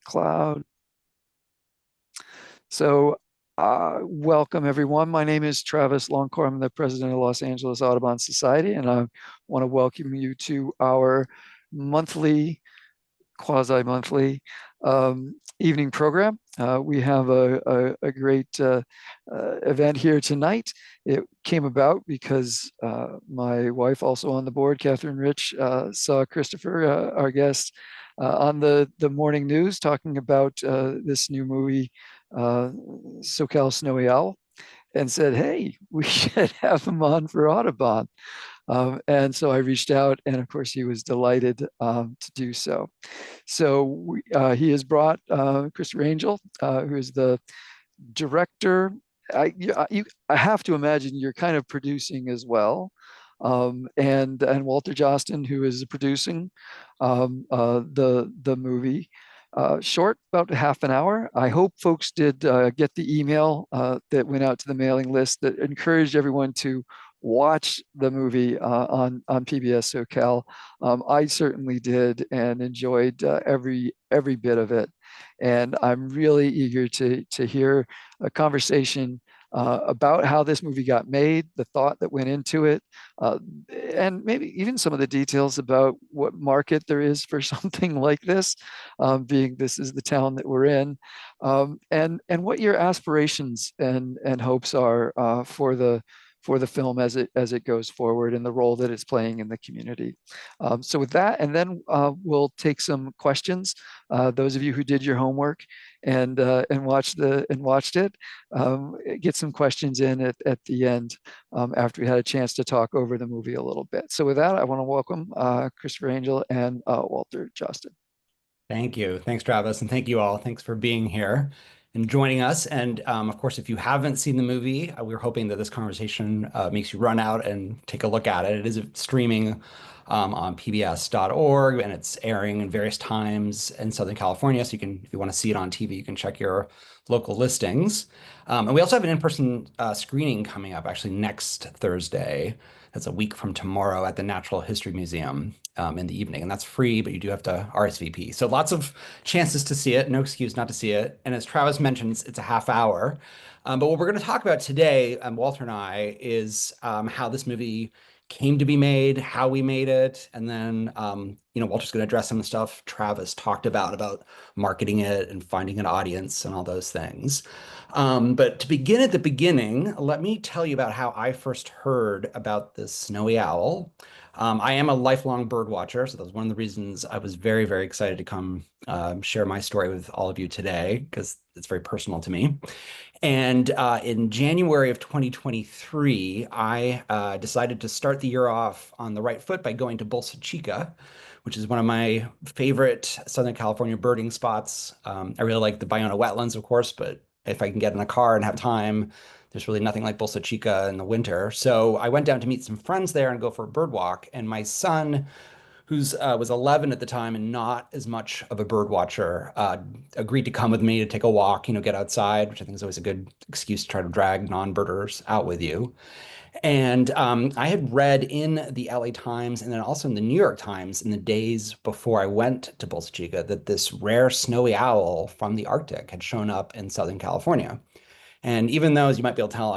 Cloud. So, welcome everyone. My name is Travis Longcore. I'm the president of Los Angeles Audubon Society, and I want to welcome you to our monthly, quasi-monthly evening program. We have a great event here tonight. It came about because my wife, also on the board, Catherine Rich, saw Christopher, our guest, on the morning news talking about this new movie, SoCal Snowy Owl, and said, "Hey, we should have him on for Audubon." And so I reached out, and of course, he was delighted to do so. He has brought Christopher Angel, who is the director. I have to imagine you're kind of producing as well, and Walter Josten, who is producing the movie. Short, about half an hour. I hope folks did get the email that went out to the mailing list that encouraged everyone to watch the movie on PBS SoCal. I certainly did and enjoyed every bit of it. And I'm really eager to hear a conversation about how this movie got made, the thought that went into it, uh, and maybe even some of the details about what market there is for something like this, being this is the town that we're in, and what your aspirations and hopes are for the film as it goes forward and the role that it's playing in the community. So with that, and then we'll take some questions. Those of you who did your homework and watched it, get some questions in at the end after we had a chance to talk over the movie a little bit. So with that, I want to welcome Christopher Angel and Walter Josten. Thank you. Thanks, Travis. And thank you all. Thanks for being here and joining us. And of course, if you haven't seen the movie, we're hoping that this conversation makes you run out and take a look at it. It is streaming on pbs.org, and it's airing in various times in Southern California. So you can, if you want to see it on TV, you can check your local listings. And we also have an in-person screening coming up actually next Thursday. That's a week from tomorrow at the Natural History Museum in the evening. And that's free, but you do have to RSVP. So lots of chances to see it. No excuse not to see it. And as Travis mentions, it's a half hour. But what we're going to talk about today, Walter and I, is how this movie came to be made, how we made it, and then Walter's going to address some of the stuff Travis talked about marketing it and finding an audience and all those things. But to begin at the beginning, let me tell you about how I first heard about this snowy owl. I am a lifelong bird watcher, so that was one of the reasons I was very, very excited to come share my story with all of you today, because it's very personal to me. And in January of 2023, I decided to start the year off on the right foot by going to Bolsa Chica, which is one of my favorite Southern California birding spots. I really like the Bayona wetlands, of course, but if I can get in a car and have time, there's really nothing like Bolsa Chica in the winter. So I went down to meet some friends there and go for a bird walk. And my son, who's was 11 at the time and not as much of a bird watcher, agreed to come with me to take a walk, get outside, which I think is always a good excuse to try to drag non-birders out with you. And I had read in the LA Times and then also in the New York Times in the days before I went to Bolsa Chica that this rare snowy owl from the Arctic had shown up in Southern California. And even though, as you might be able to tell,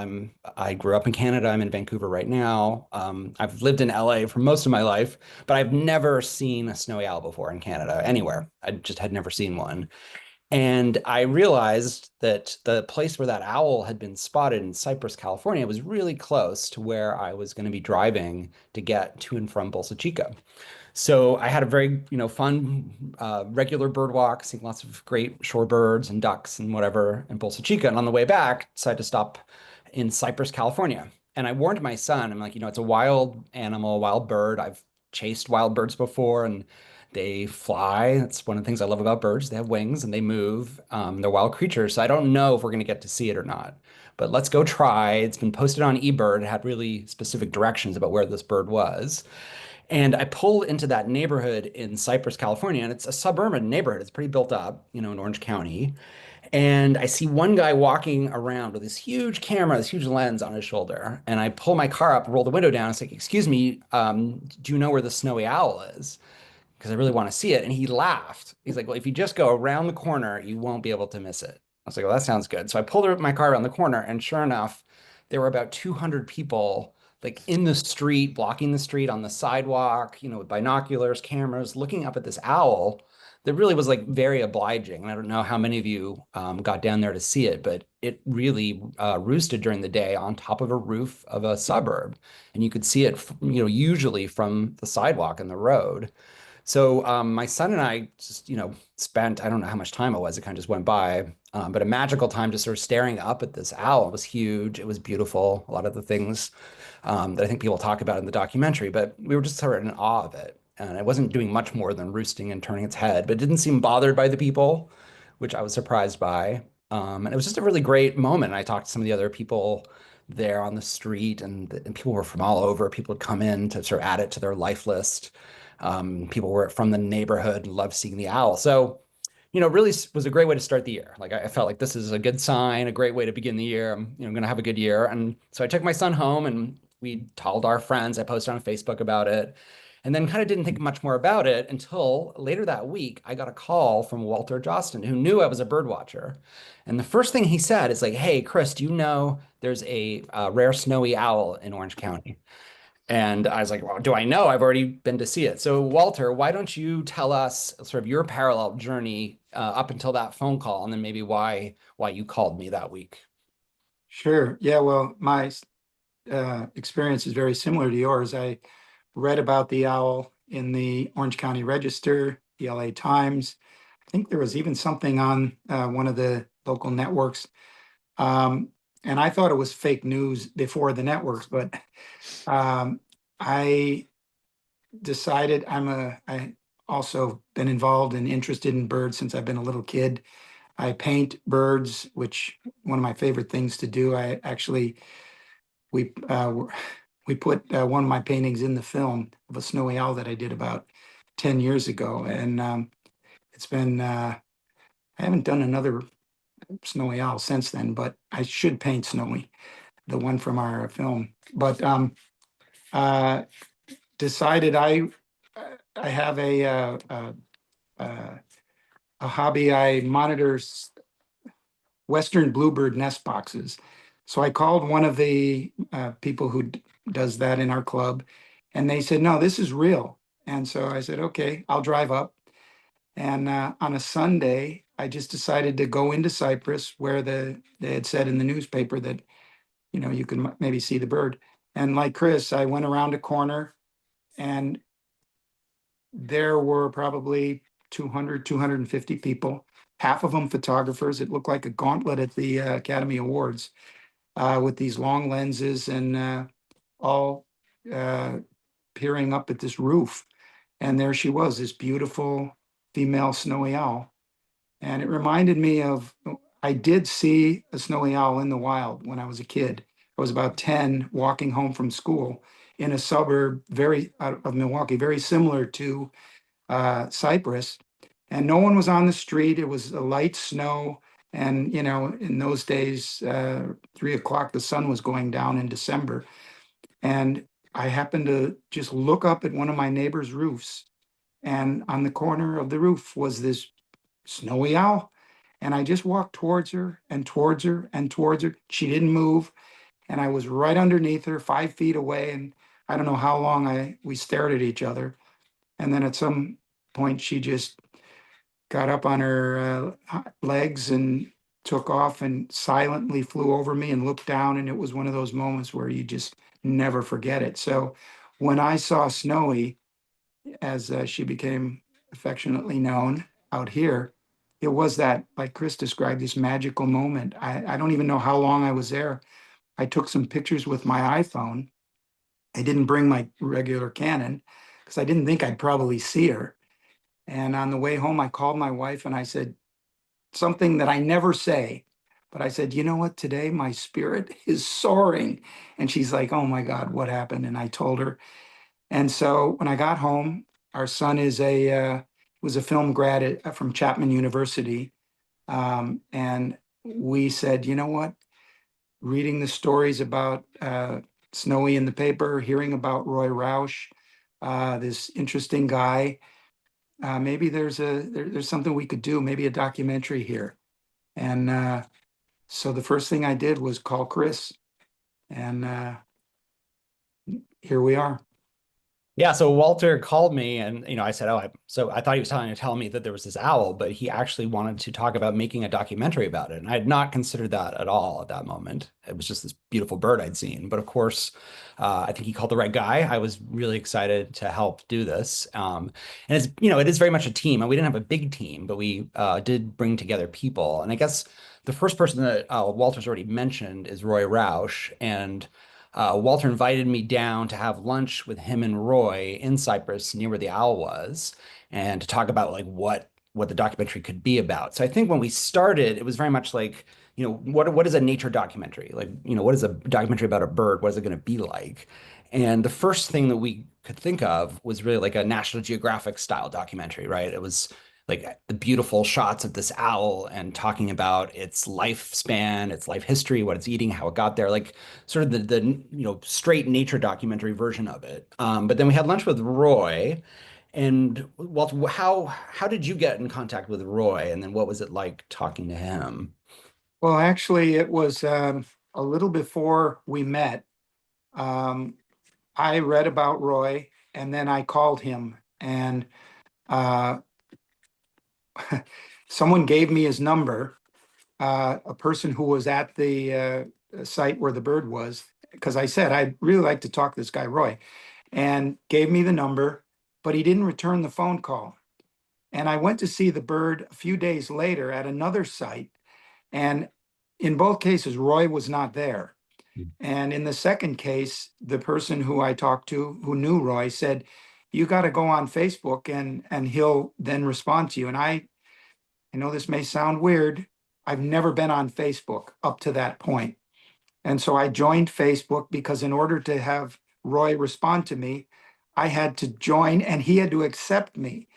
I grew up in Canada. I'm in Vancouver right now. I've lived in LA for most of my life, but I've never seen a snowy owl before in Canada anywhere. I just had never seen one. And I realized that the place where that owl had been spotted in Cypress, California, was really close to where I was going to be driving to get to and from Bolsa Chica. So I had a very, fun, regular bird walk, seeing lots of great shorebirds and ducks and whatever in Bolsa Chica. And on the way back, decided to stop in Cypress, California. And I warned my son, I'm like, it's a wild animal, wild bird. I've chased wild birds before and they fly. That's one of the things I love about birds. They have wings and they move. They're wild creatures. So I don't know if we're going to get to see it or not. But let's go try. It's been posted on eBird. It had really specific directions about where this bird was. And I pulled into that neighborhood in Cypress, California, and it's a suburban neighborhood. It's pretty built up, in Orange County. And I see one guy walking around with this huge camera, this huge lens on his shoulder. And I pull my car up, roll the window down. It's like, excuse me, do you know where the snowy owl is? because I really want to see it. And he laughed. He's like, well, if you just go around the corner, you won't be able to miss it. I was like, well, that sounds good. So I pulled my car around the corner, and sure enough, there were about 200 people like in the street, blocking the street on the sidewalk, with binoculars, cameras, looking up at this owl that really was like very obliging. And I don't know how many of you got down there to see it, but it really roosted during the day on top of a roof of a suburb. And you could see it, usually from the sidewalk and the road. So my son and I just, spent, I don't know how much time it was, it kind of just went by, but a magical time just sort of staring up at this owl. It was huge. It was beautiful. A lot of the things that I think people talk about in the documentary, but we were just sort of in awe of it. And it wasn't doing much more than roosting and turning its head, but it didn't seem bothered by the people, which I was surprised by. And it was just a really great moment. I talked to some of the other people there on the street, and people were from all over. People would come in to sort of add it to their life list. People were from the neighborhood and loved seeing the owl. So, really was a great way to start the year. Like I felt like this is a good sign, a great way to begin the year. I'm, going to have a good year. And so I took my son home and we told our friends. I posted on Facebook about it, and then kind of didn't think much more about it until later that week. I got a call from Walter Josten, who knew I was a bird watcher. And the first thing he said is like, "Hey, Chris, do you know there's a rare snowy owl in Orange County?" And I was like, well, do I know? I've already been to see it. So, Walter, why don't you tell us sort of your parallel journey up until that phone call, and then maybe why you called me that week? Sure. Yeah, well, my experience is very similar to yours. I read about the owl in the Orange County Register, the LA Times. I think there was even something on one of the local networks. Um, and I thought it was fake news before the networks, but I decided I also been involved and interested in birds since I've been a little kid. I paint birds, which one of my favorite things to do. I actually we we put one of my paintings in the film of a snowy owl that I did about 10 years ago, and it's been I haven't done another snowy owl since then, but I should paint Snowy, the one from our film. But uh, decided I have a hobby. I monitor Western bluebird nest boxes. So I called one of the people who does that in our club, and they said, no, this is real. And so I said, okay, I'll drive up. And on a Sunday, I just decided to go into Cypress where they had said in the newspaper that, you can maybe see the bird. And like Chris, I went around a corner and there were probably 200, 250 people, half of them photographers. It looked like a gauntlet at the Academy Awards with these long lenses and all uh, peering up at this roof. And there she was, this beautiful female snowy owl. And it reminded me of, I did see a snowy owl in the wild when I was a kid. I was about 10 walking home from school in a suburb very out of Milwaukee, very similar to Cypress. And no one was on the street. It was a light snow. And, in those days, 3 o'clock, the sun was going down in December. And I happened to just look up at one of my neighbor's roofs. And on the corner of the roof was this snowy owl. And I just walked towards her and towards her and towards her. She didn't move. And I was right underneath her, 5 feet away. And I don't know how long we stared at each other. And then at some point, she just got up on her legs and took off and silently flew over me and looked down. And it was one of those moments where you just never forget it. So when I saw Snowy, as she became affectionately known out here, it was that, like Chris described, this magical moment. I don't even know how long I was there. I took some pictures with my iPhone. I didn't bring my regular Canon because I didn't think I'd probably see her. And on the way home, I called my wife and I said something that I never say, but I said, you know what, today my spirit is soaring. And she's like, oh my God, what happened? And I told her. And so when I got home, our son was a film grad from Chapman University. And we said, you know what, reading the stories about Snowy in the paper, hearing about Roy Rausch, this interesting guy, maybe there's something we could do, maybe a documentary here. And so the first thing I did was call Chris, and here we are. Yeah, so Walter called me and I said, "Oh, so I thought he was trying to tell me that there was this owl, but he actually wanted to talk about making a documentary about it." And I had not considered that at all at that moment. It was just this beautiful bird I'd seen. But of course, I think he called the right guy. I was really excited to help do this. And it is very much a team. And we didn't have a big team, but we did bring together people. And I guess the first person that Walter's already mentioned is Roy Rausch. And Walter invited me down to have lunch with him and Roy in Cypress, near where the owl was, and to talk about like what the documentary could be about. So I think when we started, it was very much like, what is a nature documentary? Like, what is a documentary about a bird? What is it going to be like? And the first thing that we could think of was really like a National Geographic style documentary, right? It was like the beautiful shots of this owl and talking about its lifespan, its life history, what it's eating, how it got there, like sort of the straight nature documentary version of it. But then we had lunch with Roy, and Walter, how did you get in contact with Roy, and then what was it like talking to him? Well, actually, it was a little before we met. Um, I read about Roy, and then I called him, and uh, someone gave me his number, a person who was at the site where the bird was, because I said, I'd really like to talk to this guy, Roy, and gave me the number, but he didn't return the phone call. And I went to see the bird a few days later at another site, and in both cases, Roy was not there. And in the second case, the person who I talked to, who knew Roy, said, "You got to go on Facebook, and he'll then respond to you." And I know this may sound weird. I've never been on Facebook up to that point. And so I joined Facebook because in order to have Roy respond to me, I had to join and he had to accept me.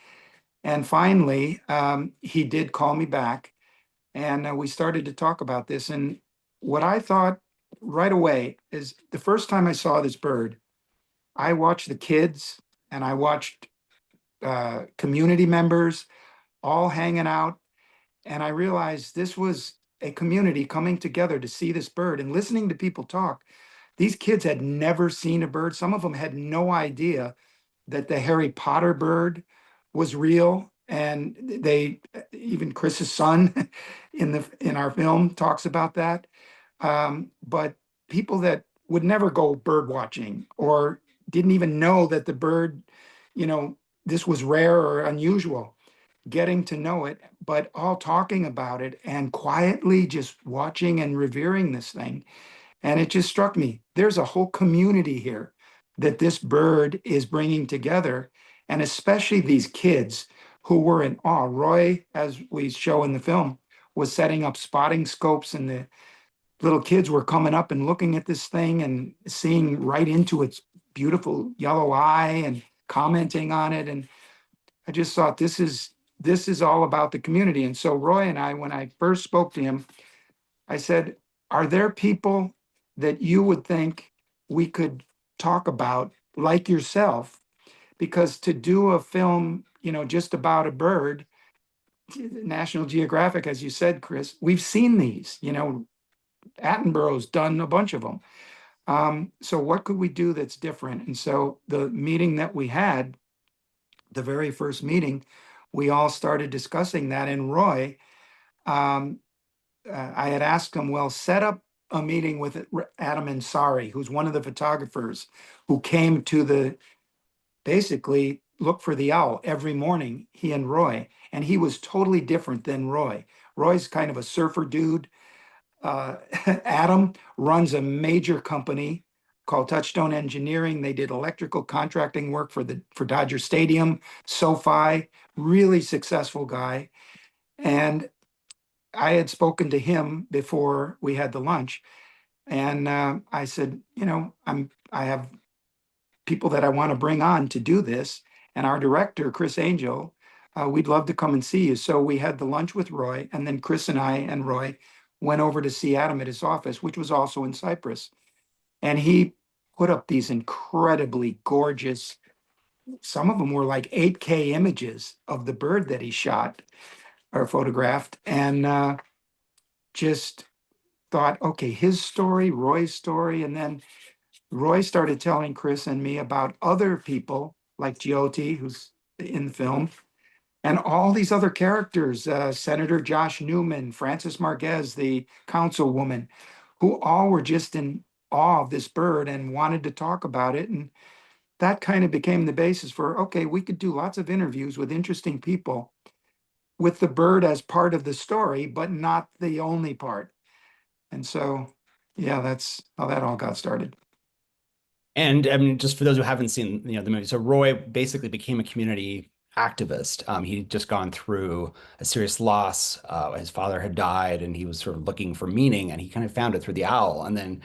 And finally, he did call me back, and we started to talk about this. And what I thought right away is the first time I saw this bird, I watched the kids and I watched community members all hanging out. And I realized this was a community coming together to see this bird and listening to people talk. These kids had never seen a bird. Some of them had no idea that the Harry Potter bird was real. And they, even Chris's son in our film talks about that. But people that would never go bird watching or didn't even know that the bird, you know, this was rare or unusual, getting to know it, but all talking about it and quietly just watching and revering this thing. And it just struck me, there's a whole community here that this bird is bringing together, and especially these kids who were in awe. Roy, as we show in the film, was setting up spotting scopes, and the little kids were coming up and looking at this thing and seeing right into its beautiful yellow eye and commenting on it. And I just thought this is all about the community. And so Roy and I, when I first spoke to him, I said, "Are there people that you would think we could talk about like yourself? Because to do a film, just about a bird, National Geographic, as you said, Chris, we've seen these. Attenborough's done a bunch of them. So what could we do that's different?" And so the meeting that we had, the very first meeting, we all started discussing that. And Roy, um, I had asked him, well, set up a meeting with Adam Ansari, who's one of the photographers who came to basically look for the owl every morning, he and Roy. And he was totally different than Roy. Roy's kind of a surfer dude. Adam runs a major company called Touchstone Engineering. They did electrical contracting work for Dodger Stadium, SoFi, really successful guy. And I had spoken to him before we had the lunch, and I said, I have people that I want to bring on to do this, and our director, Chris Angel, we'd love to come and see you. So we had the lunch with Roy, and then Chris and I and Roy went over to see Adam at his office, which was also in Cypress. And he put up these incredibly gorgeous some of them were like 8K images of the bird that he shot or photographed, and just thought, okay, his story, Roy's story, and then Roy started telling Chris and me about other people like Giotti, who's in the film, and all these other characters, Senator Josh Newman, Frances Marquez, the councilwoman, who all were just in awe of this bird and wanted to talk about it. And that kind of became the basis for, okay, we could do lots of interviews with interesting people with the bird as part of the story, but not the only part. And so, yeah, that's how that all got started. And I mean, just for those who haven't seen, the movie, so Roy basically became a community activist. He'd just gone through a serious loss. His father had died, and he was sort of looking for meaning, and he kind of found it through the owl. And then,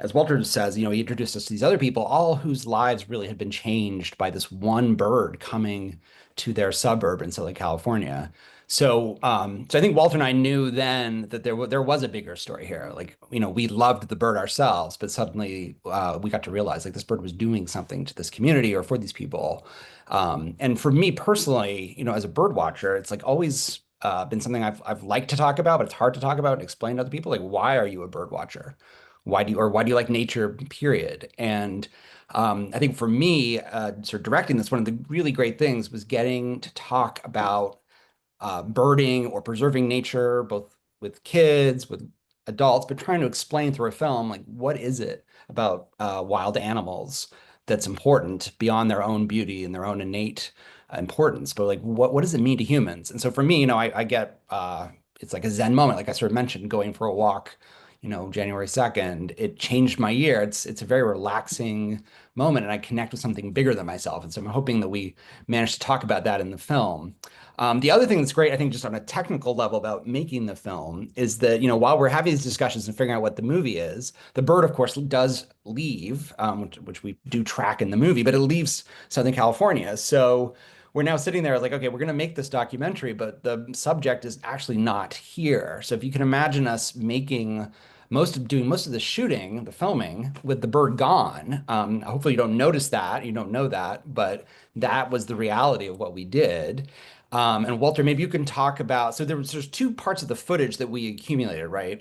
as Walter says, he introduced us to these other people, all whose lives really had been changed by this one bird coming to their suburb in Southern California. So I think Walter and I knew then that there was a bigger story here. Like, we loved the bird ourselves, but suddenly we got to realize like this bird was doing something to this community or for these people. And for me personally, as a bird watcher, it's like always been something I've liked to talk about, but it's hard to talk about and explain to other people. Like, why are you a bird watcher? Why do you like nature, period? And I think for me, sort of directing this, one of the really great things was getting to talk about birding or preserving nature, both with kids, with adults, but trying to explain through a film, like, what is it about wild animals that's important beyond their own beauty and their own innate importance, but like, what does it mean to humans? And so for me, I get it's like a Zen moment, like I sort of mentioned, going for a walk. January 2nd, it changed my year. It's a very relaxing moment, and I connect with something bigger than myself. And so I'm hoping that we managed to talk about that in the film. The other thing that's great, I think, just on a technical level about making the film is that, while we're having these discussions and figuring out what the movie is, the bird, of course, does leave, which we do track in the movie, but it leaves Southern California. So we're now sitting there like, okay, we're going to make this documentary, but the subject is actually not here. So if you can imagine us doing most of the shooting, the filming with the bird gone. Hopefully you don't notice that, you don't know that, but that was the reality of what we did. And Walter, maybe you can talk about, so there's two parts of the footage that we accumulated, right?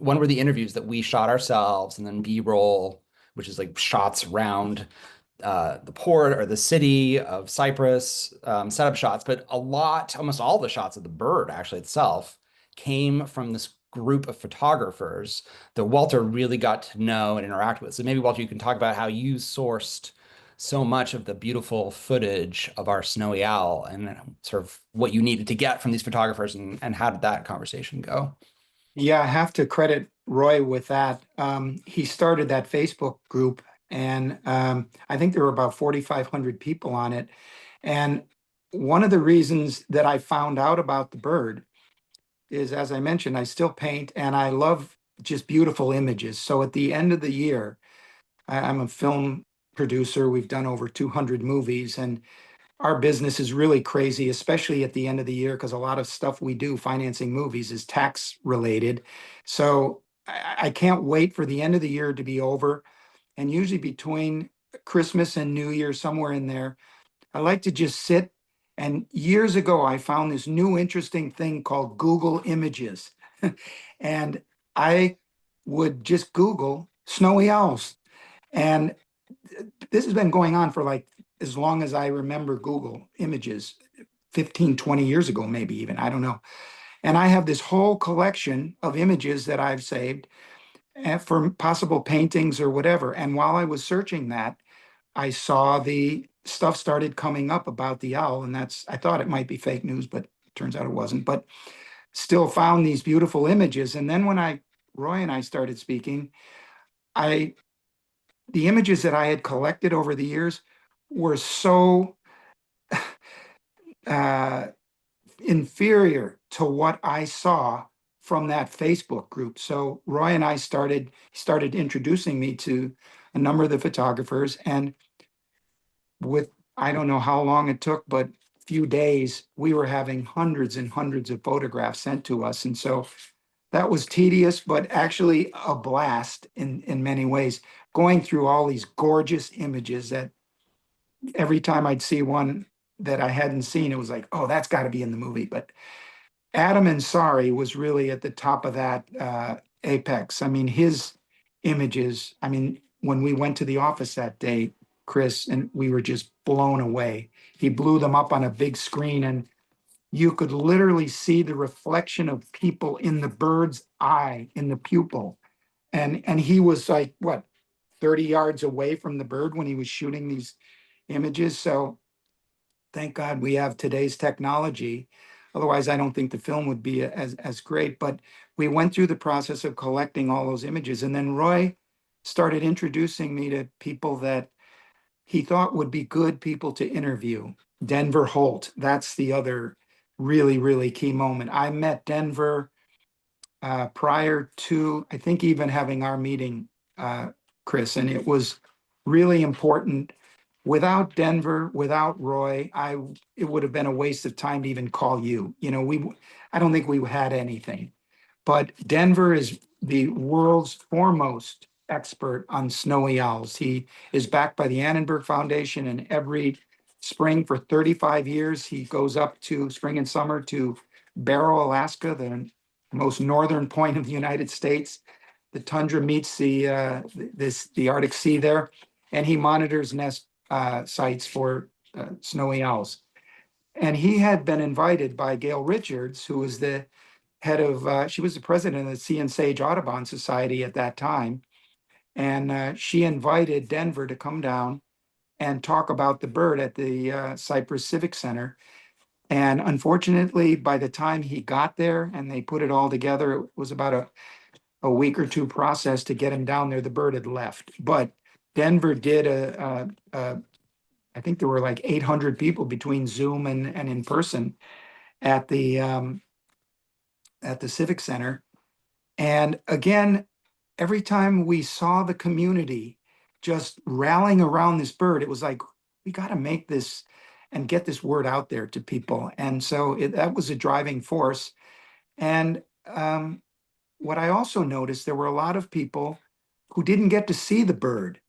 One were the interviews that we shot ourselves, and then B-roll, which is like shots around the port or the city of Cypress, setup shots, but almost all the shots of the bird actually itself came from this group of photographers that Walter really got to know and interact with. So maybe Walter, you can talk about how you sourced so much of the beautiful footage of our snowy owl and sort of what you needed to get from these photographers, and how did that conversation go? Yeah, I have to credit Roy with that. He started that Facebook group, and I think there were about 4,500 people on it. And one of the reasons that I found out about the bird is, as I mentioned, I still paint and I love just beautiful images. So at the end of the year, I'm a film producer. We've done over 200 movies, and our business is really crazy, especially at the end of the year, because a lot of stuff we do financing movies is tax related. So I can't wait for the end of the year to be over. And usually between Christmas and New Year, somewhere in there, I like to just sit. And years ago, I found this new interesting thing called Google Images. And I would just Google snowy owls. And this has been going on for like as long as I remember Google Images, 15, 20 years ago, maybe even, I don't know. And I have this whole collection of images that I've saved for possible paintings or whatever. And while I was searching that, I saw the stuff started coming up about the owl. And I thought it might be fake news, but it turns out it wasn't. But still found these beautiful images. And then when Roy and I started speaking, the images that I had collected over the years were so uh, inferior to what I saw from that Facebook group. So Roy and I started introducing me to a number of the photographers, and I don't know how long it took, but a few days, we were having hundreds and hundreds of photographs sent to us. And so that was tedious, but actually a blast in many ways, going through all these gorgeous images that every time I'd see one that I hadn't seen, it was like, oh, that's got to be in the movie. But Adam and Sorry was really at the top of that apex. I mean, his images, I mean, when we went to the office that day, Chris, and we were just blown away. He blew them up on a big screen, and you could literally see the reflection of people in the bird's eye, in the pupil. And he was like, what, 30 yards away from the bird when he was shooting these images. So thank God we have today's technology. Otherwise, I don't think the film would be as great. But we went through the process of collecting all those images. And then Roy started introducing me to people that he thought would be good people to interview. Denver Holt, that's the other really, really key moment. I met Denver prior to, I think, even having our meeting, Chris, and it was really important. Without Denver, without Roy, it would have been a waste of time to even call you. You know, I don't think we had anything. But Denver is the world's foremost expert on snowy owls. He is backed by the Annenberg Foundation, and every spring for 35 years, he goes up to spring and summer to Barrow, Alaska, the most northern point of the United States. The tundra meets the Arctic Sea there, and he monitors nest sites for snowy owls. And he had been invited by Gail Richards, who was the head of, she was the president of the Sea and Sage Audubon Society at that time. And she invited Denver to come down and talk about the bird at the Cypress Civic Center. And unfortunately, by the time he got there and they put it all together, it was about a week or two process to get him down there. The bird had left. But Denver did I think there were like 800 people between Zoom and in person at the Civic Center. And again, every time we saw the community just rallying around this bird, it was like, we got to make this and get this word out there to people. And so that was a driving force. And what I also noticed, there were a lot of people who didn't get to see the bird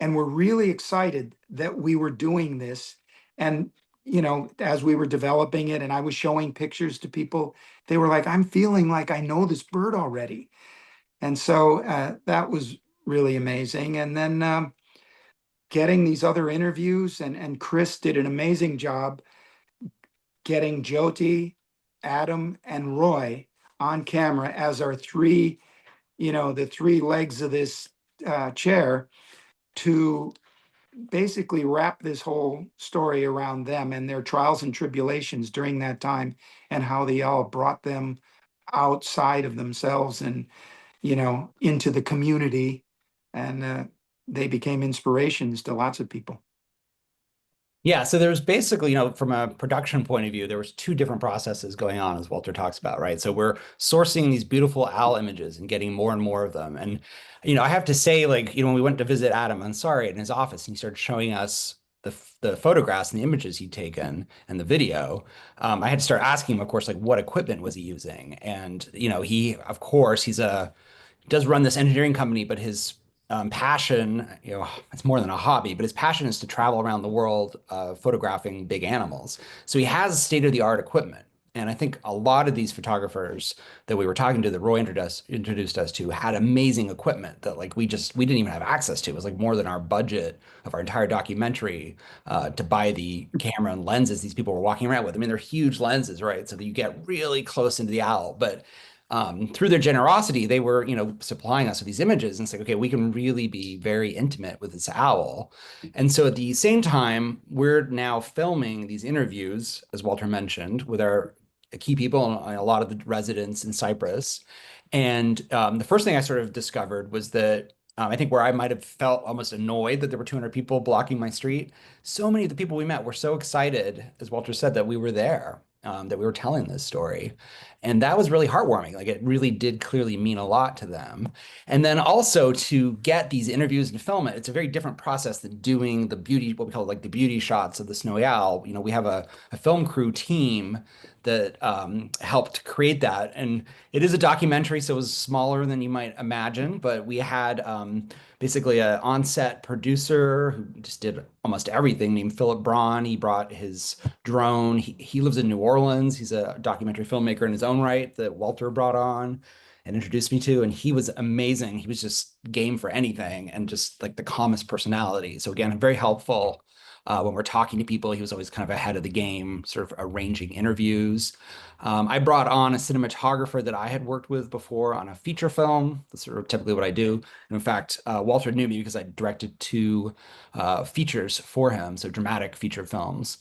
and were really excited that we were doing this. And, you know, as we were developing it and I was showing pictures to people, they were like, I'm feeling like I know this bird already. And so that was really amazing. And then getting these other interviews, and Chris did an amazing job getting Jyoti, Adam, and Roy on camera as our three, you know, the three legs of this chair to basically wrap this whole story around them and their trials and tribulations during that time and how they all brought them outside of themselves and, you know, into the community. And they became inspirations to lots of people. Yeah, so there's basically, from a production point of view, there was two different processes going on, as Walter talks about, right? So we're sourcing these beautiful owl images and getting more and more of them. And, I have to say, like, when we went to visit Adam Ansari in his office, and he started showing us the photographs and the images he'd taken and the video, I had to start asking him, of course, like, what equipment was he using? And, he, of course, does run this engineering company, but his passion, it's more than a hobby, but his passion is to travel around the world photographing big animals. So he has state-of-the-art equipment. And I think a lot of these photographers that we were talking to, that Roy introduced us to, had amazing equipment that like we didn't even have access to. It was like more than our budget of our entire documentary to buy the camera and lenses these people were walking around with. I mean, they're huge lenses, right? So that you get really close into the owl. But through their generosity, they were, supplying us with these images and saying, okay, we can really be very intimate with this owl. And so at the same time, we're now filming these interviews, as Walter mentioned, with our key people and a lot of the residents in Cyprus. And the first thing I sort of discovered was that I think where I might have felt almost annoyed that there were 200 people blocking my street, so many of the people we met were so excited, as Walter said, that we were there. that we were telling this story. And that was really heartwarming. Like it really did clearly mean a lot to them. And then also to get these interviews and film it, it's a very different process than doing the beauty, what we call like the beauty shots of the snowy owl. You know, we have a film crew team that helped create that. And it is a documentary, so it was smaller than you might imagine, but we had basically an on-set producer who just did almost everything named Philip Braun. He brought his drone. He lives in New Orleans. He's a documentary filmmaker in his own right that Walter brought on and introduced me to. And he was amazing. He was just game for anything and just like the calmest personality. So again, very helpful. When we're talking to people, he was always kind of ahead of the game, sort of arranging interviews. I brought on a cinematographer that I had worked with before on a feature film. That's sort of typically what I do. And in fact, Walter knew me because I directed two features for him, so dramatic feature films.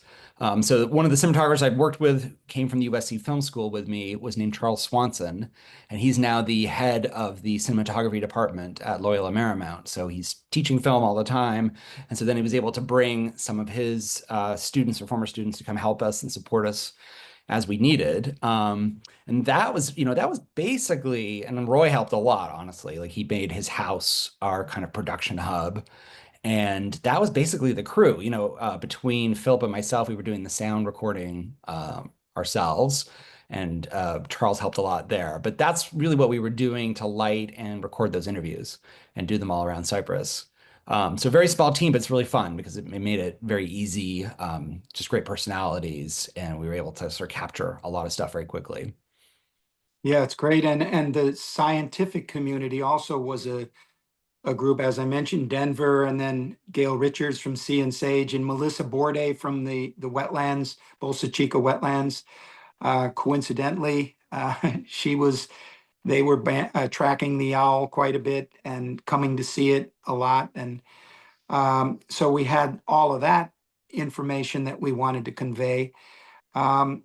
So one of the cinematographers I'd worked with came from the USC Film School with me, was named Charles Swanson, and he's now the head of the cinematography department at Loyola Marymount. So he's teaching film all the time, and so then he was able to bring some of his students or former students to come help us and support us as we needed. And that was, that was basically, and then Roy helped a lot, honestly. Like he made his house our kind of production hub. And that was basically the crew, between Philip and myself, we were doing the sound recording ourselves. And Charles helped a lot there. But that's really what we were doing to light and record those interviews and do them all around Cypress. So very small team, but it's really fun because it made it very easy, just great personalities, and we were able to sort of capture a lot of stuff very quickly. Yeah, it's great. And the scientific community also was a group, as I mentioned, Denver, and then Gail Richards from Sea and Sage, and Melissa Bourdet from the wetlands, Bolsa Chica wetlands. Coincidentally, they were tracking the owl quite a bit and coming to see it a lot. And so we had all of that information that we wanted to convey. Um,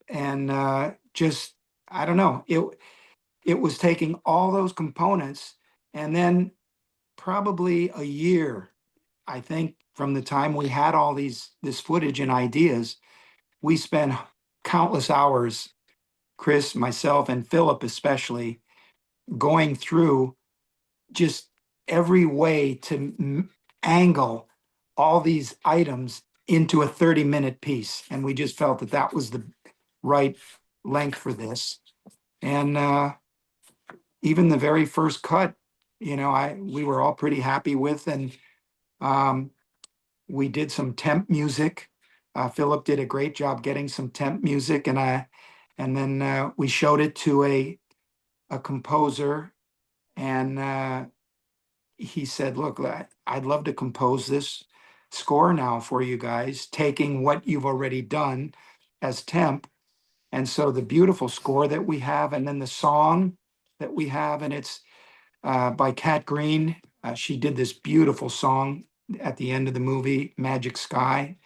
and just, I don't know, it was taking all those components, and then probably a year, I think, from the time we had all this footage and ideas, we spent countless hours, Chris, myself, and Philip especially, going through just every way to angle all these items into a 30-minute piece. And we just felt that that was the right length for this. And even the very first cut, we were all pretty happy with. And we did some temp music. Philip did a great job getting some temp music, and then we showed it to a composer, and he said, "Look, I'd love to compose this score now for you guys, taking what you've already done as temp." And so the beautiful score that we have, and then the song that we have, and it's by Kat Green. She did this beautiful song at the end of the movie, Magic Sky.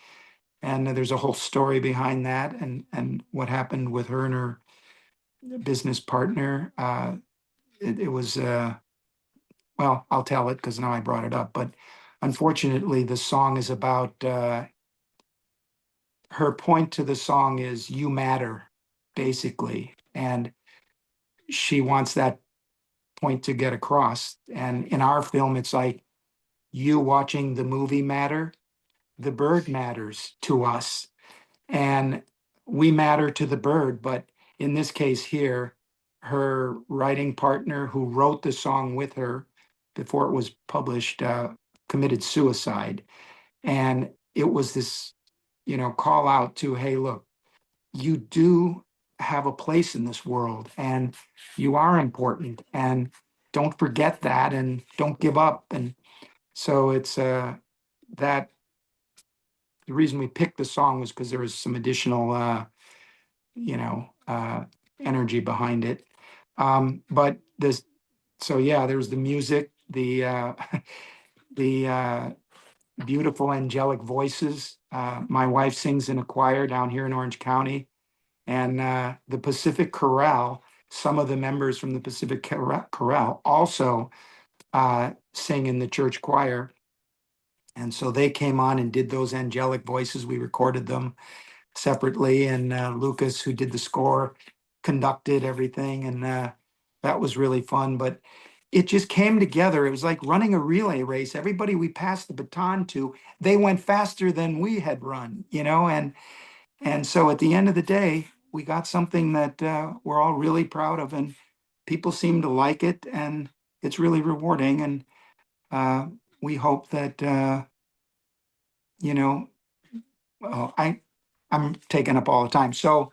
And there's a whole story behind that, and what happened with her and her business partner. It was, well, I'll tell it because now I brought it up. But unfortunately, the song is about, her point to the song is "You matter," basically. And she wants that point to get across. And in our film, it's like, you watching the movie matter, the bird matters to us, and we matter to the bird. But in this case here, her writing partner who wrote the song with her before it was published committed suicide. And it was this, call out to, hey, look, you do have a place in this world, and you are important, and don't forget that, and don't give up. And so it's that the reason we picked the song was because there was some additional, you know, uh, energy behind it. But this, so yeah, there's the music, the beautiful angelic voices. My wife sings in a choir down here in Orange County, and the Pacific Chorale. Some of the members from the Pacific Chorale also sing in the church choir. And so they came on and did those angelic voices. We recorded them. separately, and Lucas, who did the score, conducted everything, and that was really fun. But it just came together. It was like running a relay race. Everybody we passed the baton to, they went faster than we had run, and so at the end of the day, we got something that we're all really proud of, and people seem to like it, and it's really rewarding. And uh, we hope that you know, I'm taking up all the time. So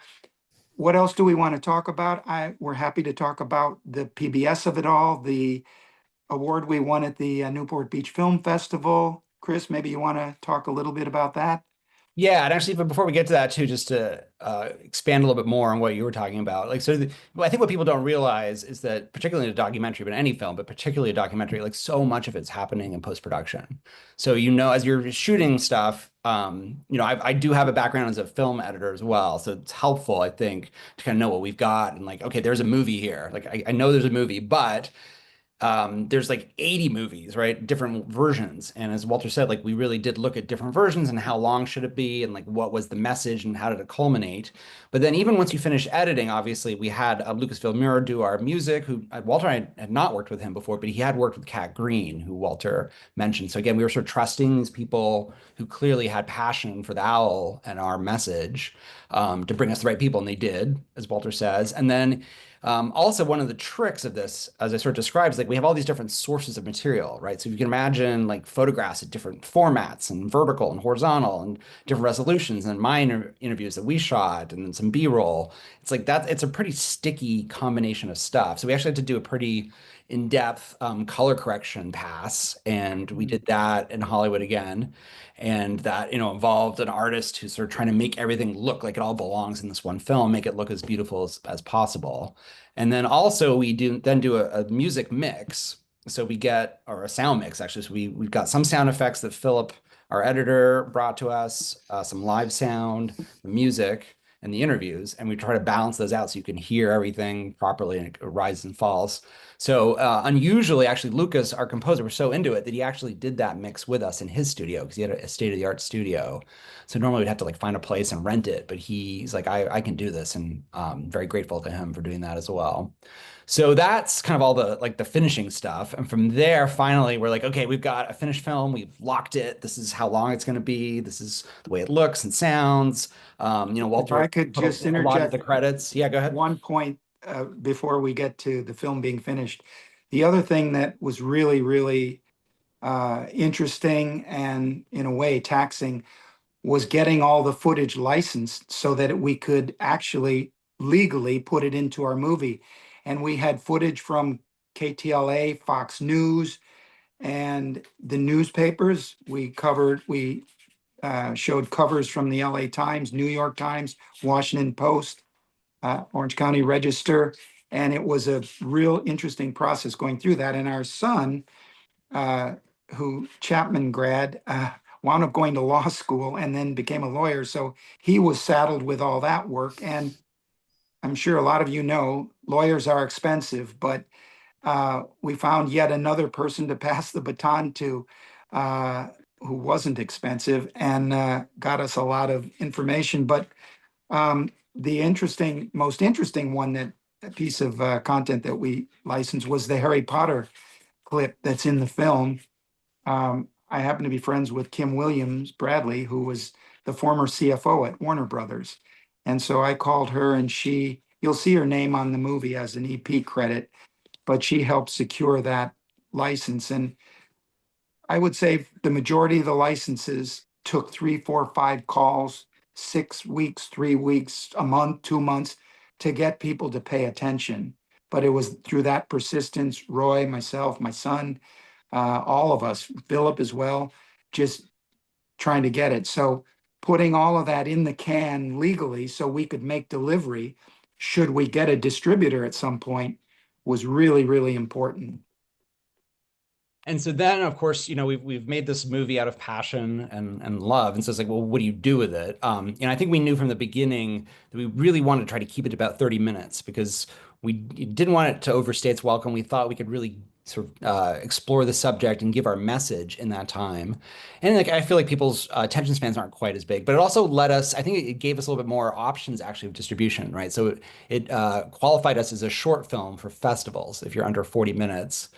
what else do we want to talk about? We're happy to talk about the PBS of it all, the award we won at the Newport Beach Film Festival. Chris, maybe you want to talk a little bit about that? Yeah, and actually, but before we get to that too, just to expand a little bit more on what you were talking about, like, well, I think what people don't realize is that, particularly in a documentary, but any film, but particularly a documentary, like so much of it's happening in post-production. So, as you're shooting stuff, I do have a background as a film editor as well, so it's helpful, I think, to kind of know what we've got and like, okay, there's a movie here. Like, I know there's a movie, but there's like 80 movies, right? Different versions. And as Walter said, like we really did look at different versions and how long should it be and like what was the message and how did it culminate. But then even once you finish editing, obviously we had Lucasfilm Mirror do our music, who Walter and I had not worked with him before, but he had worked with Kat Green, who Walter mentioned. So again, we were sort of trusting these people who clearly had passion for the owl and our message to bring us the right people. And they did, as Walter says. And then also, one of the tricks of this, as I sort of described, is like we have all these different sources of material, right? So you can imagine like photographs at different formats and vertical and horizontal and different resolutions and my interviews that we shot and then some B-roll. It's like that, it's a pretty sticky combination of stuff. So we actually had to do a pretty in-depth color correction pass, and we did that in Hollywood again. And that, involved an artist who's sort of trying to make everything look like it all belongs in this one film, make it look as beautiful as possible. And then also we do a music mix. So we get, or a sound mix actually. So we've got some sound effects that Philip, our editor, brought to us, some live sound, the music, and the interviews, and we try to balance those out so you can hear everything properly and it rises and falls. So unusually, actually, Lucas, our composer, was so into it that he actually did that mix with us in his studio because he had a state-of-the-art studio. So normally we'd have to like find a place and rent it, but he's like, I can do this, and very grateful to him for doing that as well. So that's kind of all the like the finishing stuff. And from there, finally, we're like, okay, we've got a finished film. We've locked it. This is how long it's going to be. This is the way it looks and sounds. If Walter I could put just a lot of interject the credits. Yeah, go ahead. one point before we get to the film being finished. The other thing that was really, really interesting and in a way taxing was getting all the footage licensed so that we could actually legally put it into our movie. And we had footage from KTLA, Fox News, and the newspapers. We showed covers from the LA Times, New York Times, Washington Post, Orange County Register. And it was a real interesting process going through that. And our son, uh, who Chapman grad, wound up going to law school and then became a lawyer. So he was saddled with all that work. And I'm sure a lot of you know lawyers are expensive, but we found yet another person to pass the baton to who wasn't expensive and got us a lot of information. But the most interesting one piece of content that we licensed was the Harry Potter clip that's in the film. I happen to be friends with Kim Williams Bradley, who was the former CFO at Warner Brothers. And so I called her, and you'll see her name on the movie as an EP credit, but she helped secure that license. And I would say the majority of the licenses took 3, 4, 5 calls, 6 weeks, 3 weeks, a month, 2 months to get people to pay attention. But it was through that persistence, Roy, myself, my son, all of us, Philip as well, just trying to get it. So putting all of that in the can legally so we could make delivery, should we get a distributor at some point, was really, really important. And so then, of course, we've made this movie out of passion and love. And so it's like, well, what do you do with it? And I think we knew from the beginning that we really wanted to try to keep it about 30 minutes because we didn't want it to overstay its welcome. We thought we could really sort of explore the subject and give our message in that time. And like I feel like people's attention spans aren't quite as big, but it also let us, I think it gave us a little bit more options actually of distribution, right? So it qualified us as a short film for festivals. If you're under 40 minutes,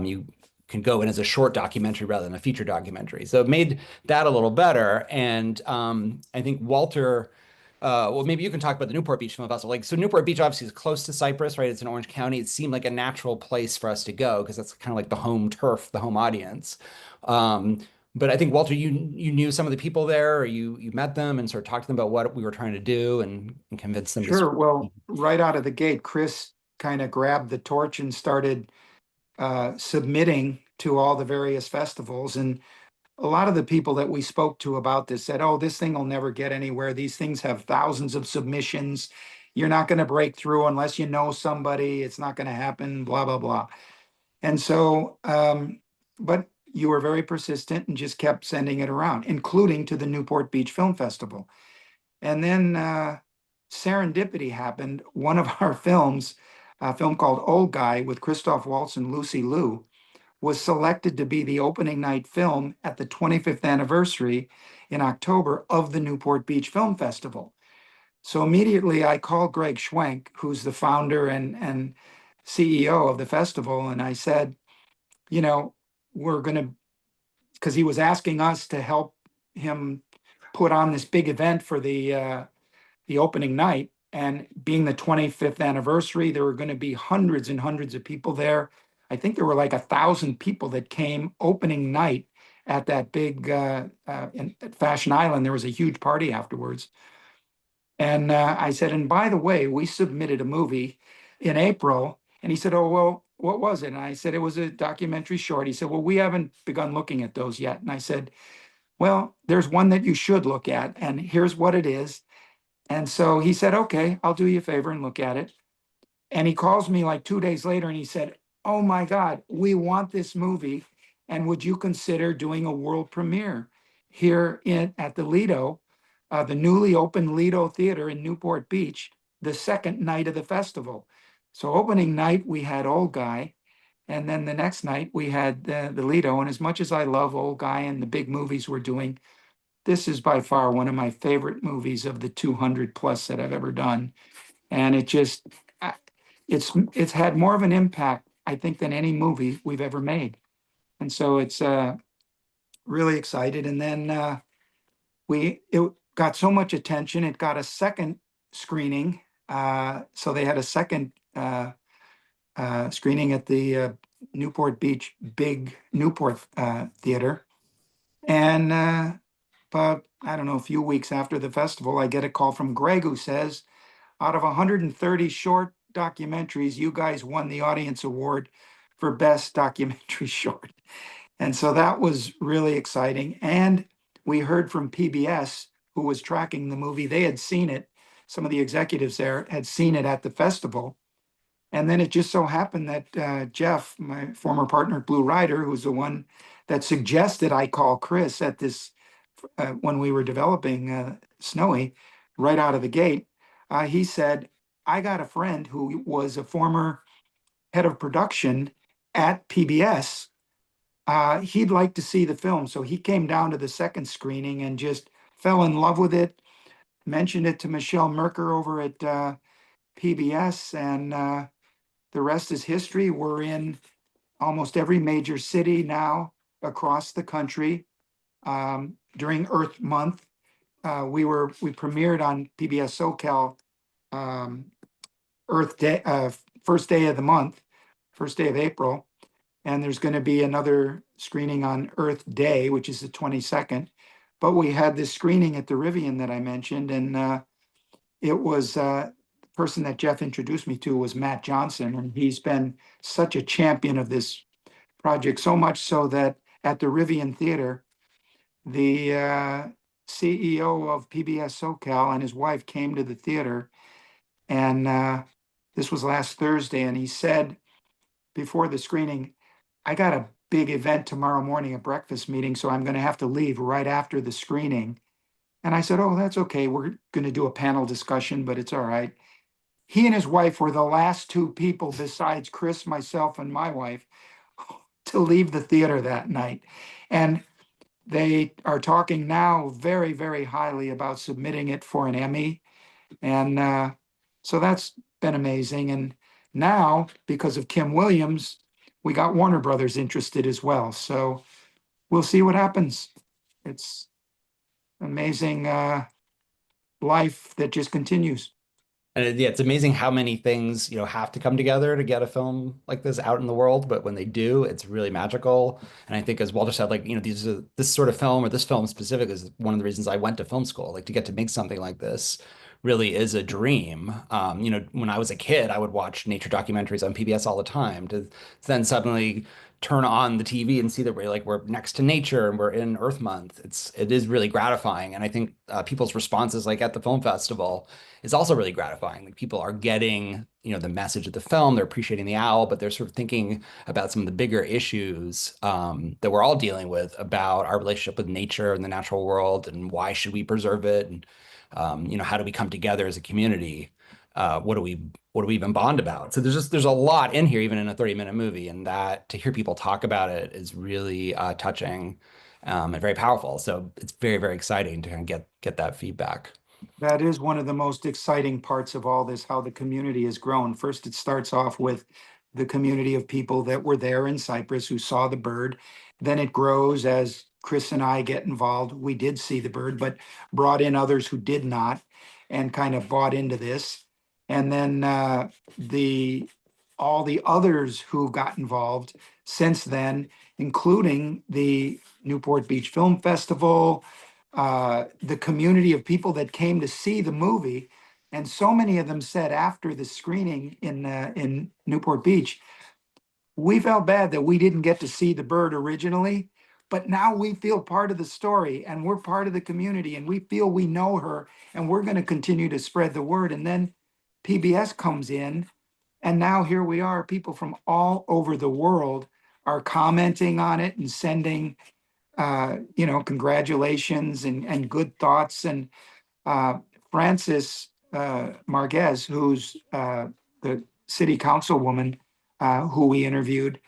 you can go in as a short documentary rather than a feature documentary. So it made that a little better. And I think Walter, well, maybe you can talk about the Newport Beach Film Festival. Like, so Newport Beach obviously is close to Cypress, right? It's in Orange County. It seemed like a natural place for us to go because that's kind of like the home turf, the home audience. Um, but I think Walter, you knew some of the people there, or you met them and sort of talked to them about what we were trying to do and convinced them to. Sure. Well, right out of the gate, Chris kind of grabbed the torch and started submitting to all the various festivals. And a lot of the people that we spoke to about this said, oh, this thing will never get anywhere. These things have thousands of submissions. You're not going to break through unless you know somebody. It's not going to happen, blah, blah, blah. And so, but you were very persistent and just kept sending it around, including to the Newport Beach Film Festival. And then serendipity happened. One of our films, a film called Old Guy with Christoph Waltz and Lucy Liu, was selected to be the opening night film at the 25th anniversary in October of the Newport Beach Film Festival. So immediately I called Greg Schwenk, who's the founder and CEO of the festival, and I said, you know, we're going to, because he was asking us to help him put on this big event for the opening night. And being the 25th anniversary, there were going to be hundreds and hundreds of people there. I think there were like 1,000 people that came opening night at that big at Fashion Island. There was a huge party afterwards. And I said, and by the way, we submitted a movie in April. And he said, oh, well, what was it? And I said, it was a documentary short. He said, well, we haven't begun looking at those yet. And I said, well, there's one that you should look at, and here's what it is. And so he said, okay, I'll do you a favor and look at it. And he calls me like 2 days later and he said, oh my God, we want this movie. And would you consider doing a world premiere here at the Lido, the newly opened Lido Theater in Newport Beach, the second night of the festival? So opening night, we had Old Guy. And then the next night we had the Lido. And as much as I love Old Guy and the big movies we're doing, this is by far one of my favorite movies of the 200 plus that I've ever done. And it's had more of an impact, I think, than any movie we've ever made. And so it's really excited. And then it got so much attention, it got a second screening. So they had a second screening at the Newport Beach Big Newport Theater. And but I don't know, a few weeks after the festival, I get a call from Greg who says, out of 130 short documentaries, you guys won the audience award for best documentary short. And so that was really exciting. And we heard from PBS, who was tracking the movie. They had seen it. Some of the executives there had seen it at the festival. And then it just so happened that Jeff, my former partner at Blue Rider, who's the one that suggested I call Chris at this when we were developing Snowy, right out of the gate, he said, I got a friend who was a former head of production at PBS. He'd like to see the film. So he came down to the second screening and just fell in love with it, mentioned it to Michelle Merker over at PBS, and the rest is history. We're in almost every major city now across the country. During Earth Month, we premiered on PBS SoCal Earth Day, first day of the month, first day of April, and there's going to be another screening on Earth Day, which is the 22nd. But we had this screening at the Rivian that I mentioned, and it was the person that Jeff introduced me to was Matt Johnson, and he's been such a champion of this project, so much so that at the Rivian Theater, the CEO of PBS SoCal and his wife came to the theater, and this was last Thursday, and he said before the screening, I got a big event tomorrow morning, a breakfast meeting, so I'm going to have to leave right after the screening. And I said, oh, that's okay. We're going to do a panel discussion, but it's all right. he and his wife were the last two people besides Chris, myself, and my wife to leave the theater that night. And they are talking now very, very highly about submitting it for an Emmy. And so that's been amazing. And now, because of Kim Williams, we got Warner Brothers interested as well. So we'll see what happens. It's amazing life that just continues. And yeah, it's amazing how many things, have to come together to get a film like this out in the world. But when they do, it's really magical. And I think, as Walter said, like, this sort of film, or this film specific, is one of the reasons I went to film school. Like, to get to make something like this really is a dream. When I was a kid, I would watch nature documentaries on PBS all the time, to then suddenly turn on the TV and see that we're next to nature and we're in Earth Month. It is really gratifying. And I think people's responses, like at the film festival, is also really gratifying. Like, people are getting, the message of the film. They're appreciating the owl, but they're sort of thinking about some of the bigger issues that we're all dealing with, about our relationship with nature and the natural world, and why should we preserve it, and how do we come together as a community? What do we even bond about? So there's a lot in here, even in a 30-minute movie, and that, to hear people talk about it, is really touching, and very powerful. So it's very, very exciting to kind of get that feedback. That is one of the most exciting parts of all this, how the community has grown. First, it starts off with the community of people that were there in Cypress who saw the bird. Then it grows as Chris and I get involved. We did see the bird, but brought in others who did not, and kind of bought into this. And then the all the others who got involved since then, including the Newport Beach Film Festival, the community of people that came to see the movie. And so many of them said after the screening in Newport Beach, we felt bad that we didn't get to see the bird originally, but now we feel part of the story and we're part of the community and we feel we know her and we're going to continue to spread the word. And then PBS comes in, and now here we are, people from all over the world are commenting on it and sending congratulations and good thoughts. And Frances Marquez, who's the city councilwoman who we interviewed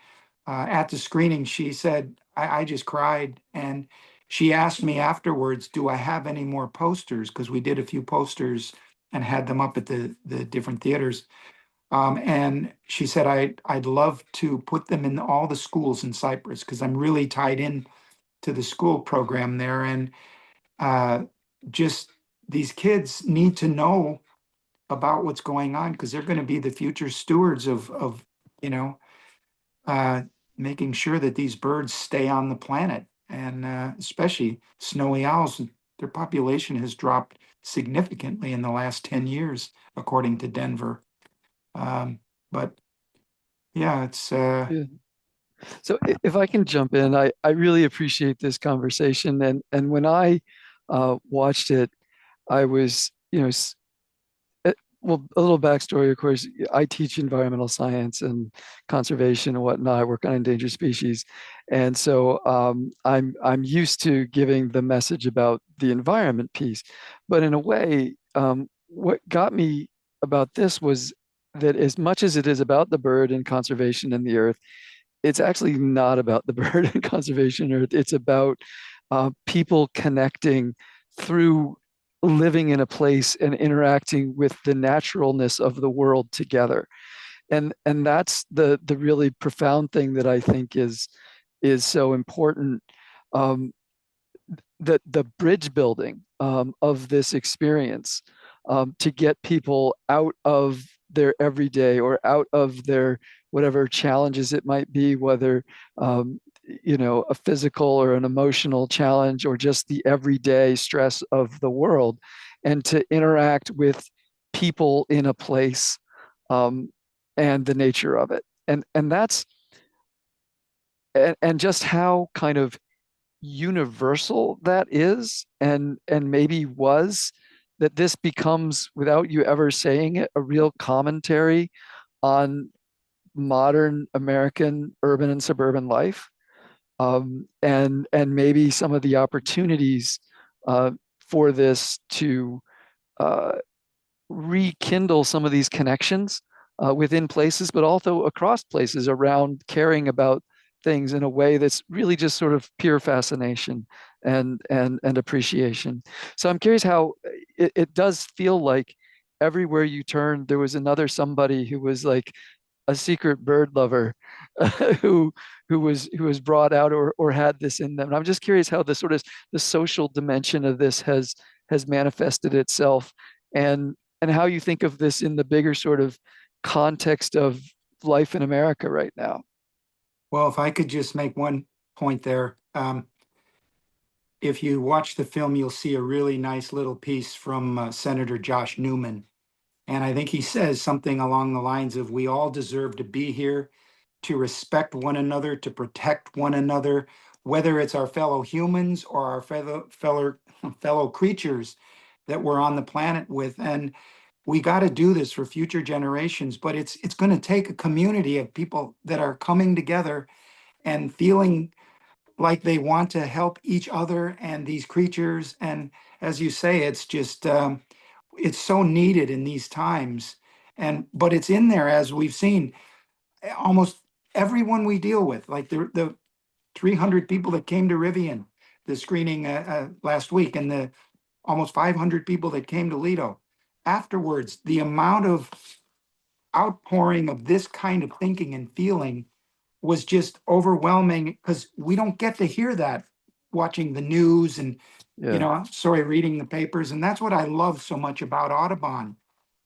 at the screening, she said, I just cried. And she asked me afterwards, do I have any more posters? Because we did a few posters and had them up at the different theaters. And she said, I'd love to put them in all the schools in Cypress, because I'm really tied in to the school program there. And uh, just these kids need to know about what's going on, because they're going to be the future stewards of you know, uh, making sure that these birds stay on the planet. And especially snowy owls, their population has dropped significantly in the last 10 years, according to Denver. But yeah, it's Yeah. So if I can jump in, I really appreciate this conversation. And when I watched it, I was, well, a little backstory, of course. I teach environmental science and conservation and whatnot. I work on endangered species, and so I'm used to giving the message about the environment piece. But in a way, what got me about this was that, as much as it is about the bird and conservation and the earth, it's actually not about the bird and conservation earth. It's about people connecting through living in a place and interacting with the naturalness of the world together. And that's the really profound thing that I think is so important. Um, the bridge building of this experience, to get people out of their everyday, or out of their whatever challenges it might be, whether a physical or an emotional challenge, or just the everyday stress of the world, and to interact with people in a place, and the nature of it. And that's and just how kind of universal that is, and maybe was, that this becomes, without you ever saying it, a real commentary on modern American urban and suburban life, and maybe some of the opportunities for this to uh, rekindle some of these connections within places, but also across places around caring about things in a way that's really just sort of pure fascination and appreciation. So I'm curious how it does feel like everywhere you turn, there was another somebody who was like a secret bird lover who who was brought out or had this in them. And I'm just curious how the sort of the social dimension of this has manifested itself and how you think of this in the bigger sort of context of life in America right now. Well, if I could just make one point there. If you watch the film, you'll see a really nice little piece from Senator Josh Newman. And I think he says something along the lines of, we all deserve to be here, to respect one another, to protect one another, whether it's our fellow humans or our fellow creatures that we're on the planet with. And we got to do this for future generations, but it's going to take a community of people that are coming together and feeling like they want to help each other and these creatures. And as you say, it's just it's so needed in these times. And but it's in there, as we've seen, almost everyone we deal with, like the 300 people that came to Rivian, the screening last week, and the almost 500 people that came to Lido. Afterwards, the amount of outpouring of this kind of thinking and feeling was just overwhelming, because we don't get to hear that watching the news and, Yeah. sorry, reading the papers. And that's what I love so much about Audubon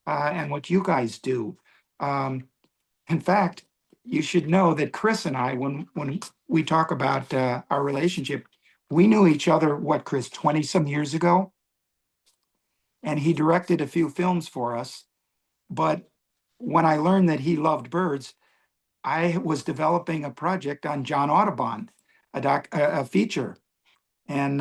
and what you guys do. Um, in fact, you should know that Chris and I, when we talk about our relationship, we knew each other, what, Chris, 20 some years ago? And he directed a few films for us. But when I learned that he loved birds, I was developing a project on John Audubon, a feature, and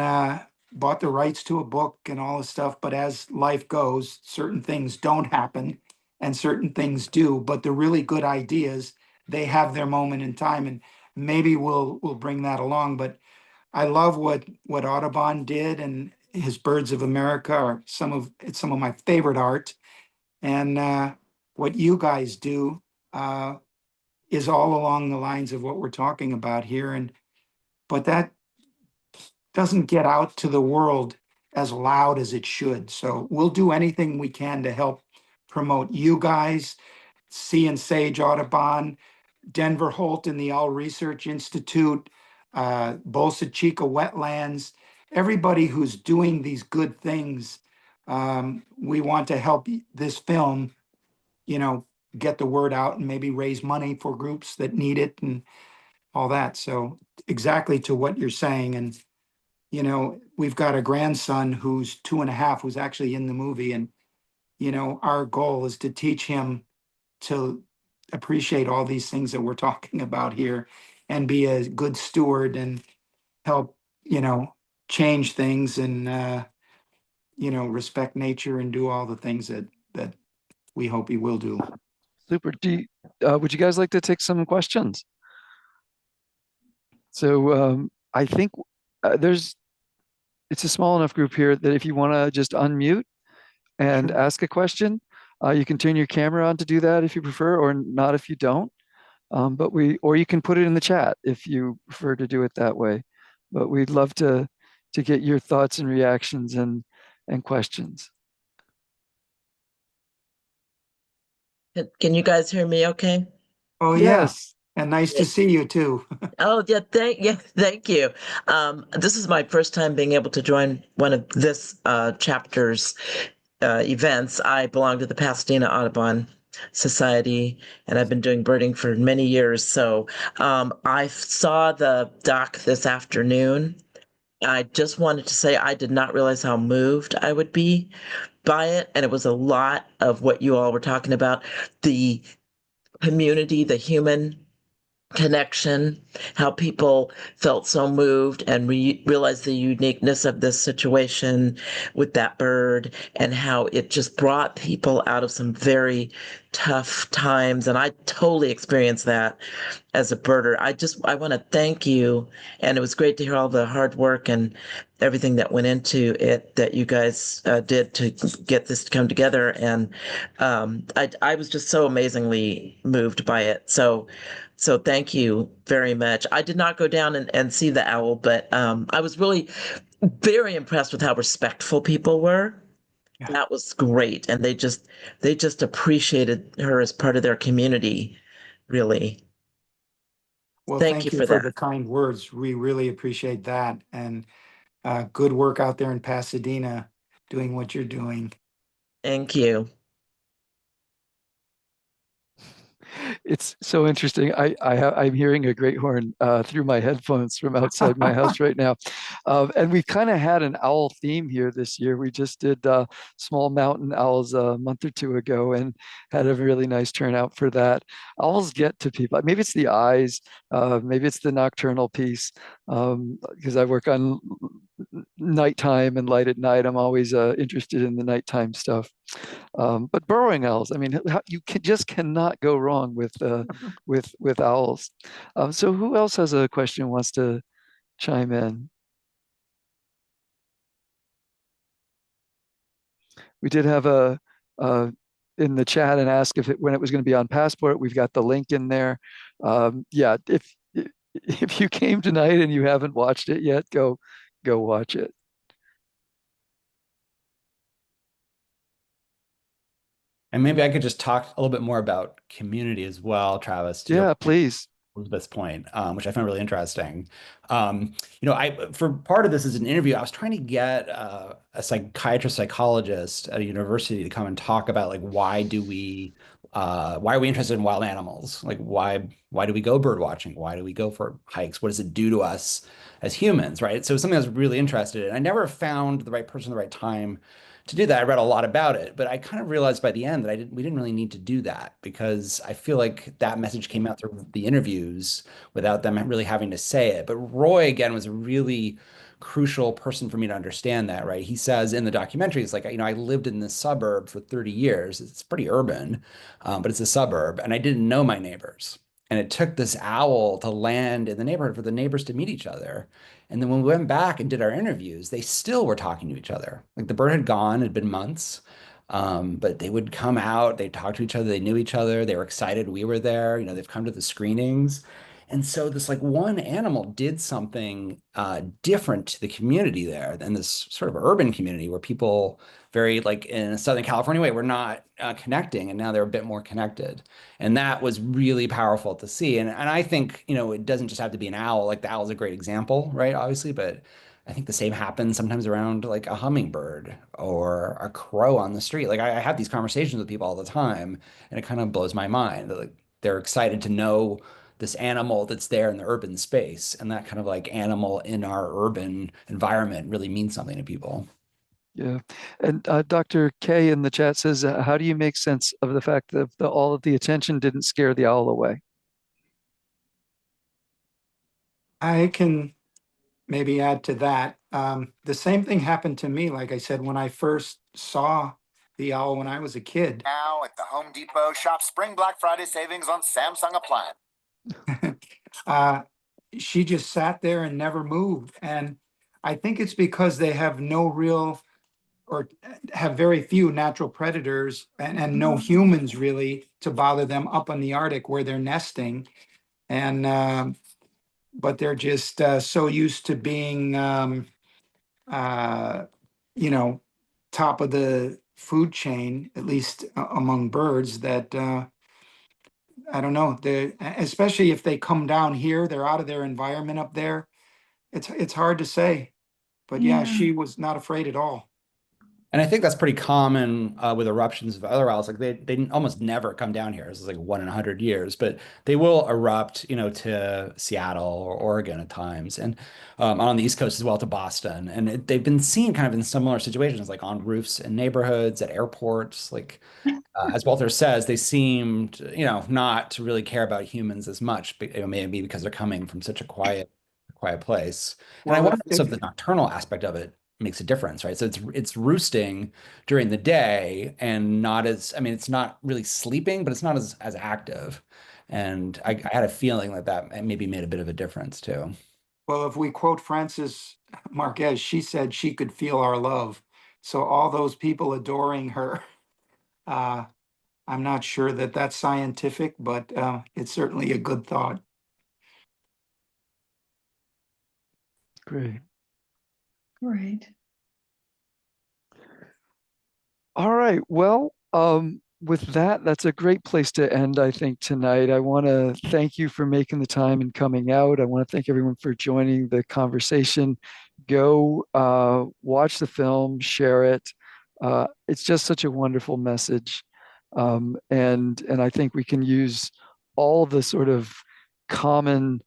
bought the rights to a book and all this stuff. But as life goes, certain things don't happen and certain things do. But the really good ideas, they have their moment in time, and maybe we'll bring that along. But I love what Audubon did, and his Birds of America are some of my favorite art. And what you guys do is all along the lines of what we're talking about here. And but that doesn't get out to the world as loud as it should. So we'll do anything we can to help promote you guys, Sea and Sage Audubon, Denver Holt and the Owl Research Institute, Bolsa Chica Wetlands, everybody who's doing these good things. We want to help this film, get the word out and maybe raise money for groups that need it and all that. So exactly to what you're saying. And, we've got a grandson who's 2.5, who's actually in the movie. And, our goal is to teach him to appreciate all these things that we're talking about here and be a good steward and help, change things and, respect nature and do all the things that we hope he will do. Super. Would you guys like to take some questions? So I think it's a small enough group here that if you want to just unmute and Sure. ask a question, you can turn your camera on to do that if you prefer, or not if you don't. Or you can put it in the chat if you prefer to do it that way. But we'd love to get your thoughts and reactions and questions. Can you guys hear me okay? Oh, yeah. Yes. And nice to Yes. see you too. Oh, yeah, thank you. This is my first time being able to join one of this chapter's events. I belong to the Pasadena Audubon Society, and I've been doing birding for many years. So I saw the doc this afternoon. I just wanted to say I did not realize how moved I would be by it. And it was a lot of what you all were talking about, the community, the human connection, how people felt so moved and realized the uniqueness of this situation with that bird, and how it just brought people out of some very tough times. And I totally experienced that as a birder. I want to thank you. And it was great to hear all the hard work and everything that went into it that you guys did to get this to come together. And I was just so amazingly moved by it. So thank you very much. I did not go down and see the owl, but I was really very impressed with how respectful people were. Yeah. That was great. And they just appreciated her as part of their community, really. Well, Thank you thank you for for that. the kind words. We really appreciate that. And good work out there in Pasadena doing what you're doing. Thank you. It's so interesting. I'm hearing a great horn through my headphones from outside my house right now, and we kind of had an owl theme here this year. We just did small mountain owls a month or two ago, and had a really nice turnout for that. Owls get to people. Maybe it's the eyes, maybe it's the nocturnal piece, because I work on nighttime and light at night. I'm always interested in the nighttime stuff. But burrowing owls, I mean, just cannot go wrong with owls. So who else has a question wants to chime in? We did have a in the chat and ask if when it was going to be on Passport. We've got the link in there. Yeah, if you came tonight and you haven't watched it yet, go watch it. And maybe I could just talk a little bit more about community as well, Travis, to your Yeah, please. Elizabeth's point, which I found really interesting. I for part of this as an interview, I was trying to get a psychiatrist, psychologist at a university to come and talk about like why are we interested in wild animals? Like why do we go bird watching? Why do we go for hikes? What does it do to us as humans, right? So something I was really interested in. I never found the right person at the right time to do that. I read a lot about it, but I kind of realized by the end that we didn't really need to do that because I feel like that message came out through the interviews without them really having to say it. But Roy, again, was a really crucial person for me to understand that, right? He says in the documentary, it's like, I lived in this suburb for 30 years. It's pretty urban, but it's a suburb, and I didn't know my neighbors. And it took this owl to land in the neighborhood for the neighbors to meet each other. And then when we went back and did our interviews, they still were talking to each other. Like the bird had gone, it had been months, but they would come out, they'd talk to each other, they knew each other, they were excited we were there. They've come to the screenings. And so this like one animal did something different to the community there than this sort of urban community where people very like in a Southern California way, were not connecting, and now they're a bit more connected. And that was really powerful to see. And I think, it doesn't just have to be an owl. Like the owl is a great example, right? Obviously, but I think the same happens sometimes around like a hummingbird or a crow on the street. Like I have these conversations with people all the time, and it kind of blows my mind that like they're excited to know this animal that's there in the urban space. And that kind of like animal in our urban environment really means something to people. Yeah. And Dr. K in the chat says, how do you make sense of the fact that all of the attention didn't scare the owl away? I can maybe add to that. The same thing happened to me, like I said, when I first saw the owl when I was a kid. Now at the Home Depot, shop Spring Black Friday savings on Samsung appliance. She just sat there and never moved. And I think it's because they have no real or have very few natural predators and no humans really to bother them up in the Arctic where they're nesting. And but they're just so used to being you know, top of the food chain, at least among birds, that I don't know. They, especially if they come down here, they're out of their environment up there. It's hard to say, but yeah, she was not afraid at all. And I think that's pretty common with eruptions of other owls. Like they almost never come down here. This is like 1 in 100 years, but they will erupt, to Seattle or Oregon at times, and on the East Coast as well to Boston. And they've been seen kind of in similar situations, like on roofs in neighborhoods, at airports. Like as Walter says, they seemed, not to really care about humans as much, maybe because they're coming from such a quiet place. And I Well, wonder also if the nocturnal aspect of it makes a difference, right? So it's roosting during the day and not as, I mean, it's not really sleeping, but it's not as active. And I had a feeling that maybe made a bit of a difference too. well, if we quote Frances Marquez, she said she could feel our love. So all those people adoring her, uh, I'm not sure that that's scientific, but it's certainly a good thought. Great. Great. All right. Well, with that, that's a great place to end, I think, tonight. I want to thank you for making the time and coming out. I want to thank everyone for joining the conversation. Go watch the film, share it. It's just such a wonderful message. And I think we can use all the sort of common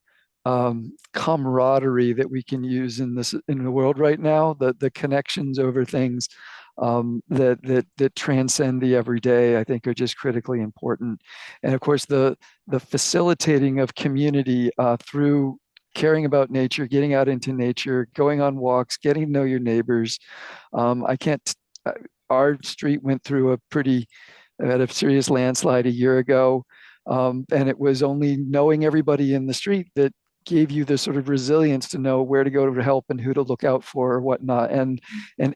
camaraderie that we can use in the world right now, the connections over things that transcend the everyday, I think, are just critically important. And of course, the facilitating of community through caring about nature, getting out into nature, going on walks, getting to know your neighbors. I can't. Our street went through had a serious landslide a year ago, and it was only knowing everybody in the street that gave you the sort of resilience to know where to go to help and who to look out for or whatnot. And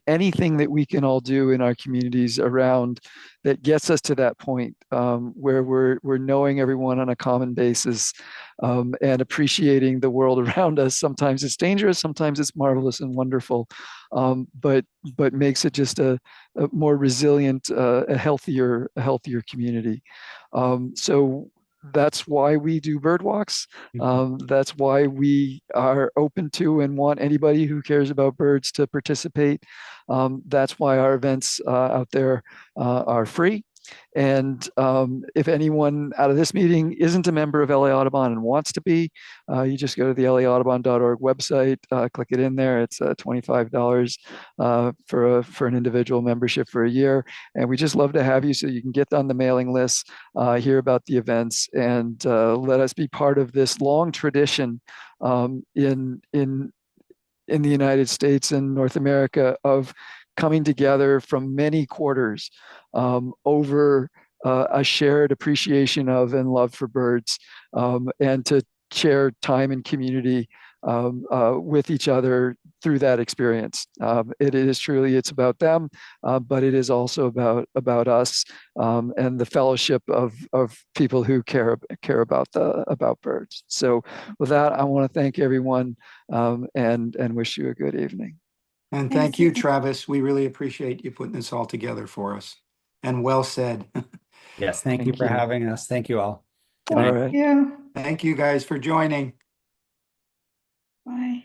anything that we can all do in our communities around that gets us to that point where we're knowing everyone on a common basis and appreciating the world around us. Sometimes it's dangerous, sometimes it's marvelous and wonderful, but makes it just a more resilient, a healthier community. So that's why we do bird walks. That's why we are open to and want anybody who cares about birds to participate. That's why our events out there are free. And if anyone out of this meeting isn't a member of LA Audubon and wants to be, you just go to the laaudubon.org website, click it in there. It's $25 for an individual membership for a year. And we just love to have you so you can get on the mailing list, hear about the events, and let us be part of this long tradition in the United States and North America of coming together from many quarters over a shared appreciation of and love for birds, and to share time and community with each other through that experience. It is truly, it's about them, but it is also about us and the fellowship of people who care about birds. So with that, I want to thank everyone and wish you a good evening. And Thanks, thank you, Susan. Travis. We really appreciate you putting this all together for us. And well said. Yes, thank you Thank for you. having us. Thank you all. Good All night. right. Yeah. Thank you guys for joining. Bye.